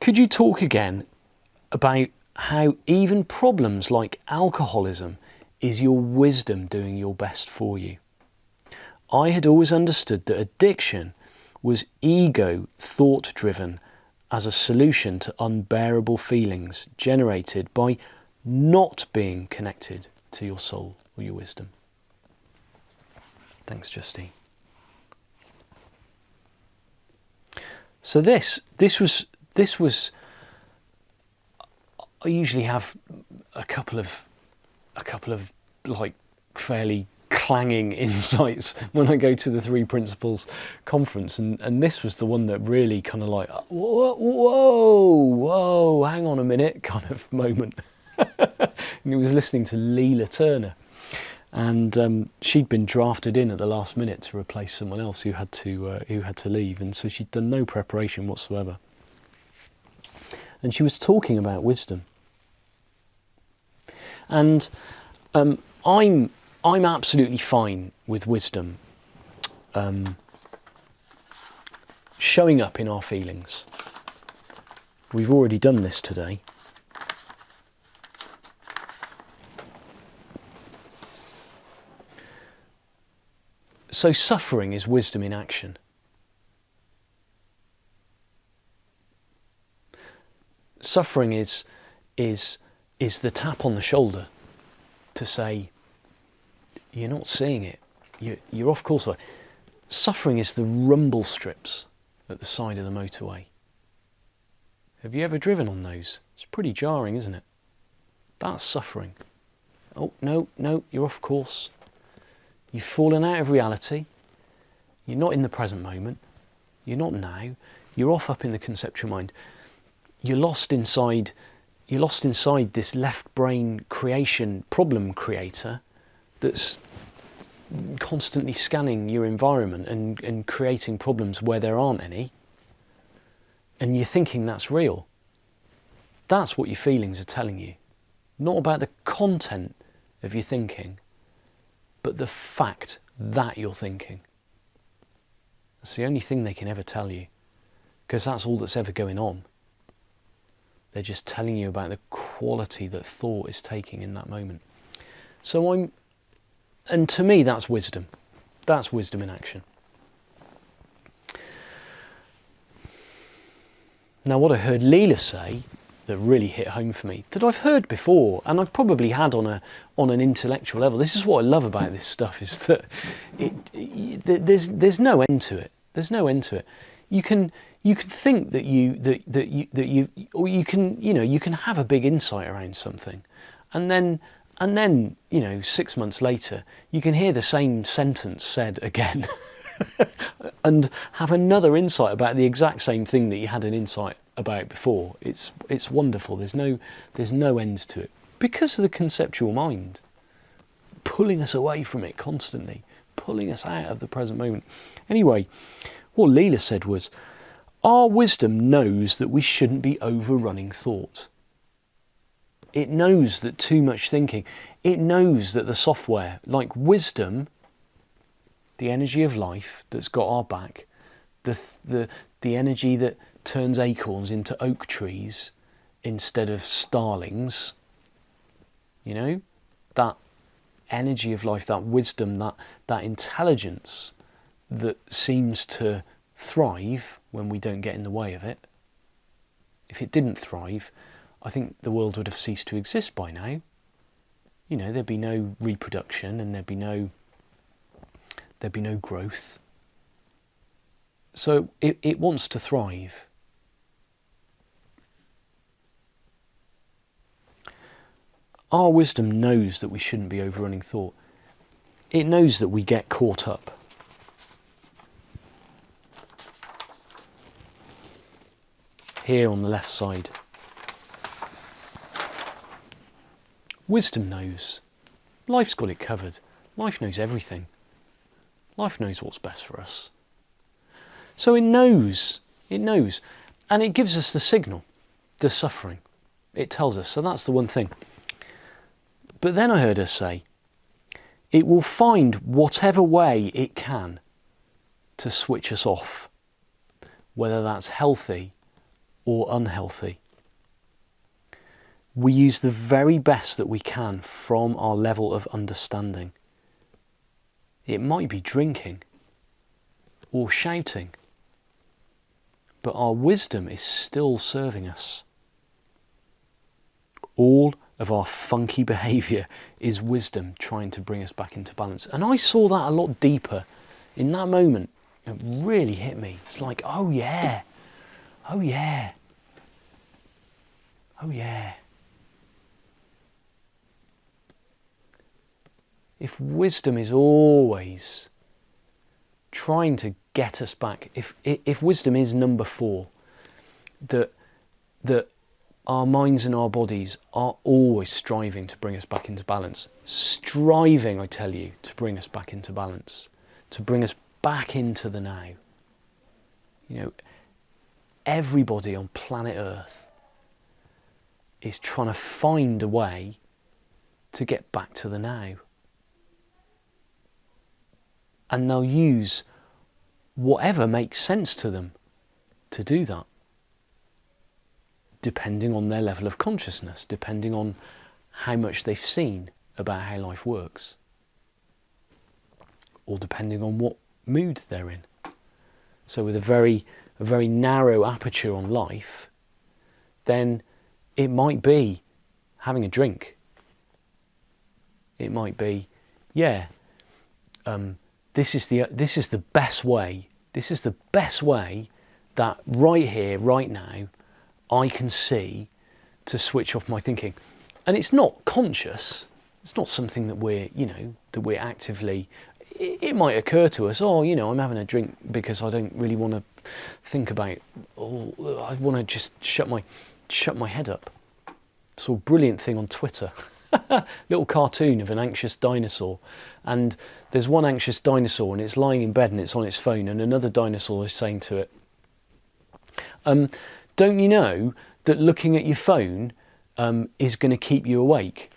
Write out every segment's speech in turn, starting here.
Could you talk again about how even problems like alcoholism is your wisdom doing your best for you? I had always understood that addiction was ego thought driven as a solution to unbearable feelings generated by not being connected to your soul or your wisdom. Thanks, Justine. So this was. I usually have a couple of like fairly clanging insights when I go to the Three Principles conference, and this was the one that really kind of like whoa, hang on a minute kind of moment. And he was listening to Leela Turner, and she'd been drafted in at the last minute to replace someone else who had to leave, and so she'd done no preparation whatsoever. And she was talking about wisdom, and I'm absolutely fine with wisdom showing up in our feelings. We've already done this today. So suffering is wisdom in action. Suffering is the tap on the shoulder to say, you're not seeing it. You're off course. Suffering is the rumble strips at the side of the motorway. Have you ever driven on those? It's pretty jarring, isn't it? That's suffering. Oh, no, you're off course. You've fallen out of reality. You're not in the present moment. You're not now. You're off up in the conceptual mind. You're lost inside this left brain creation problem creator that's constantly scanning your environment and creating problems where there aren't any. And you're thinking that's real. That's what your feelings are telling you. Not about the content of your thinking, but the fact that you're thinking. That's the only thing they can ever tell you, because that's all that's ever going on. They're just telling you about the quality that thought is taking in that moment. And to me, that's wisdom. That's wisdom in action. Now, what I heard Leela say that really hit home for me, that I've heard before, and I've probably had on an intellectual level. This is what I love about this stuff, is that there's no end to it. There's no end to it. You can think that you can have a big insight around something, and then 6 months later you can hear the same sentence said again and have another insight about the exact same thing that you had an insight about before. It's wonderful. There's no end to it, because of the conceptual mind pulling us away from it constantly, pulling us out of the present moment. Anyway, what Leela said was, our wisdom knows that we shouldn't be overrunning thought. It knows that too much thinking, it knows that the software, like wisdom, the energy of life that's got our back, the energy that turns acorns into oak trees instead of starlings, that energy of life, that wisdom, that intelligence that seems to thrive when we don't get in the way of it. If it didn't thrive, I think the world would have ceased to exist by now. There'd be no reproduction, and there'd be no growth. So it wants to thrive. Our wisdom knows that we shouldn't be overrunning thought. It knows that we get caught up. Here on the left side. Wisdom knows. Life's got it covered. Life knows everything. Life knows what's best for us. So it knows, and it gives us the signal, the suffering. It tells us, so that's the one thing. But then I heard her say, it will find whatever way it can to switch us off, whether that's healthy or unhealthy. We use the very best that we can from our level of understanding. It might be drinking or shouting, but our wisdom is still serving us. All of our funky behaviour is wisdom trying to bring us back into balance. And I saw that a lot deeper in that moment. It really hit me. It's like, oh yeah, oh yeah, oh yeah. If wisdom is always trying to get us back, if wisdom is number 4, that our minds and our bodies are always striving to bring us back into balance. Striving, I tell you, to bring us back into balance, to bring us back into the now. You know, everybody on planet Earth is trying to find a way to get back to the now. And they'll use whatever makes sense to them to do that, depending on their level of consciousness, depending on how much they've seen about how life works, or depending on what mood they're in. So with a very narrow aperture on life, then it might be having a drink. It might be, this is the best way. This is the best way that right here, right now, I can see to switch off my thinking. And it's not conscious. It's not something that we're actively. It might occur to us, I'm having a drink because I don't really want to think about. I want to just shut my head up. Saw a brilliant thing on Twitter. Little cartoon of an anxious dinosaur, and there's one anxious dinosaur and it's lying in bed and it's on its phone, and another dinosaur is saying to it, don't you know that looking at your phone is going to keep you awake?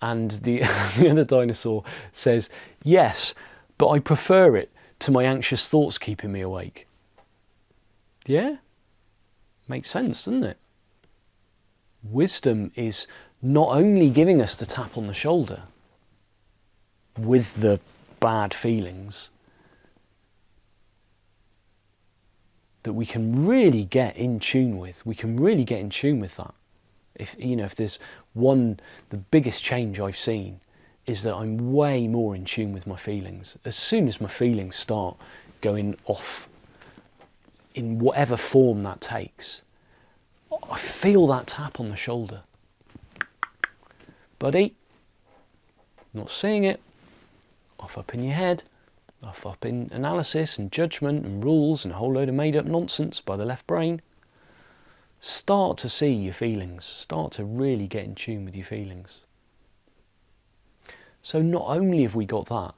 And the, the other dinosaur says, yes, but I prefer it to my anxious thoughts keeping me awake. Yeah? Makes sense, doesn't it? Wisdom is not only giving us the tap on the shoulder with the bad feelings, that we can really get in tune with. We can really get in tune with that. If there's the biggest change I've seen is that I'm way more in tune with my feelings. As soon as my feelings start going off in whatever form that takes, I feel that tap on the shoulder. Buddy, not seeing it, off up in your head, off up in analysis and judgment and rules and a whole load of made up nonsense by the left brain. Start to see your feelings, start to really get in tune with your feelings. So not only have we got that,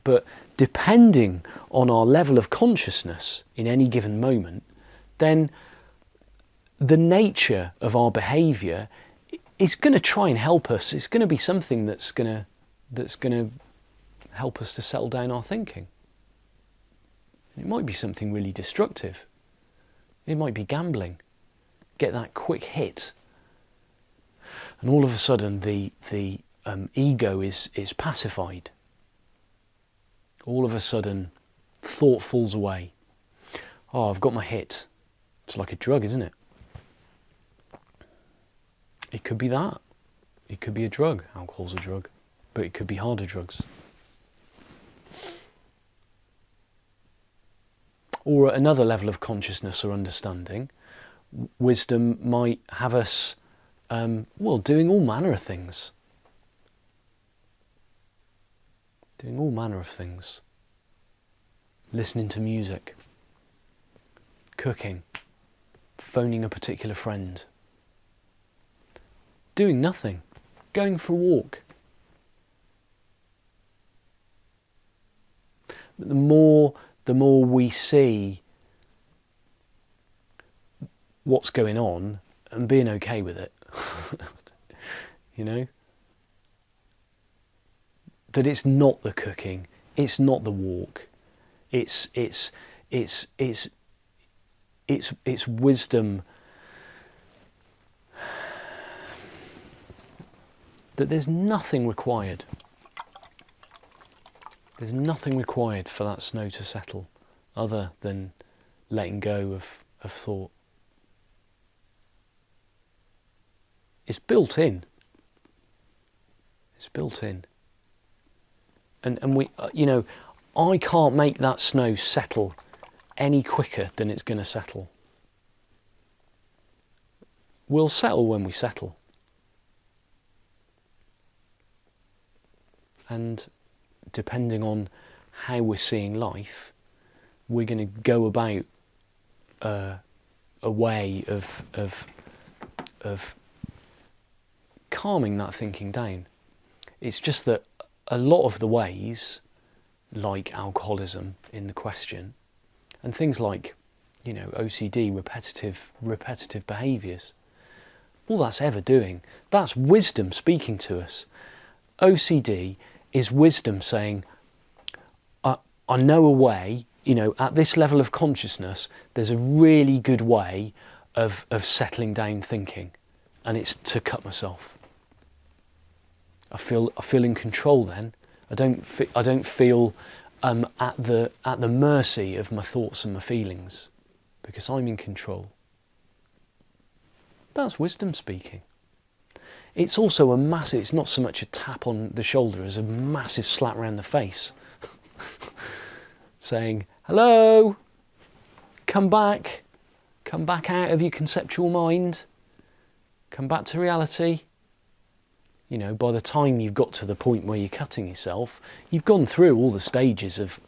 but depending on our level of consciousness in any given moment, then the nature of our behaviour is going to try and help us. It's going to be something that's going to help us to settle down our thinking. It might be something really destructive. It might be gambling. Get that quick hit, and all of a sudden the ego is pacified. All of a sudden, thought falls away. Oh, I've got my hit. It's like a drug, isn't it? It could be that. It could be a drug. Alcohol's a drug, but it could be harder drugs. Or at another level of consciousness or understanding, wisdom might have us, doing all manner of things. Doing all manner of things. Listening to music, cooking, phoning a particular friend, doing nothing, going for a walk. But the more we see what's going on and being okay with it, that it's not the cooking, it's not the walk, it's wisdom that there's nothing required. There's nothing required for that snow to settle other than letting go of thought. It's built in. It's built in. And we, I can't make that snow settle any quicker than it's going to settle. We'll settle when we settle. And depending on how we're seeing life, we're going to go about a way of calming that thinking down. It's just that a lot of the ways, like alcoholism in the question, and things like, OCD, repetitive behaviours, all that's ever doing, that's wisdom speaking to us. OCD is wisdom saying, I know a way, at this level of consciousness, there's a really good way of settling down thinking, and it's to cut myself. I feel in control then. I don't feel at the mercy of my thoughts and my feelings, because I'm in control. That's wisdom speaking. It's also it's not so much a tap on the shoulder as a massive slap around the face. Saying, hello, come back out of your conceptual mind, come back to reality. By the time you've got to the point where you're cutting yourself, you've gone through all the stages of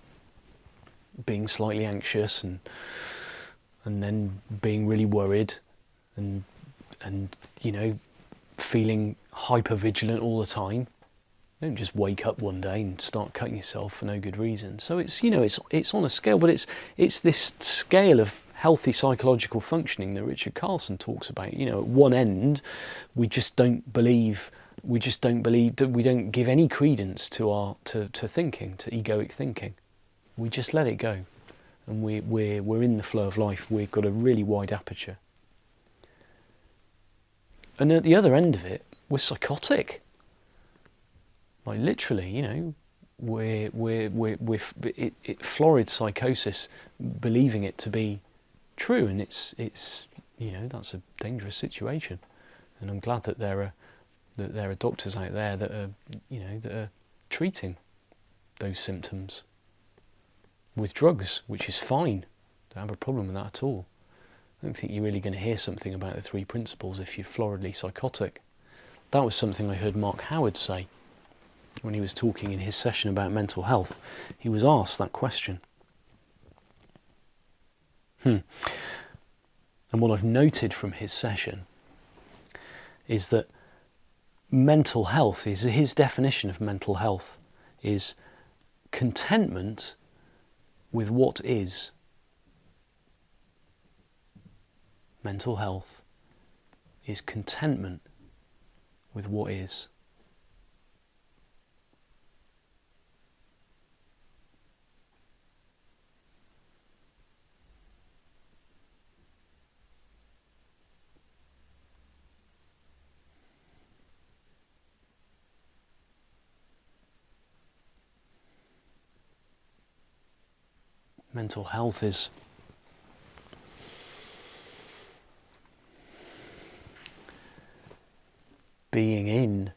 being slightly anxious and then being really worried and feeling hyper vigilant all the time. You don't just wake up one day and start cutting yourself for no good reason. So it's on a scale, but it's this scale of healthy psychological functioning that Richard Carlson talks about. At one end, we don't believe that we don't give any credence to thinking, to egoic thinking. We just let it go, and we're in the flow of life. We've got a really wide aperture. And at the other end of it, we're psychotic. Like literally, we're florid psychosis, believing it to be true, and it's that's a dangerous situation. And I'm glad that there are doctors out there that are treating those symptoms with drugs, which is fine. Don't have a problem with that at all. I don't think you're really going to hear something about the three principles if you're floridly psychotic. That was something I heard Mark Howard say when he was talking in his session about mental health. He was asked that question. And what I've noted from his session is that mental health is, his definition of mental health is contentment with what is. Mental health is contentment with what is. Mental health is being in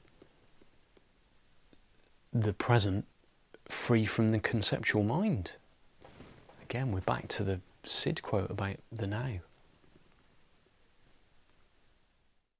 the present, free from the conceptual mind. Again, we're back to the Sid quote about the now.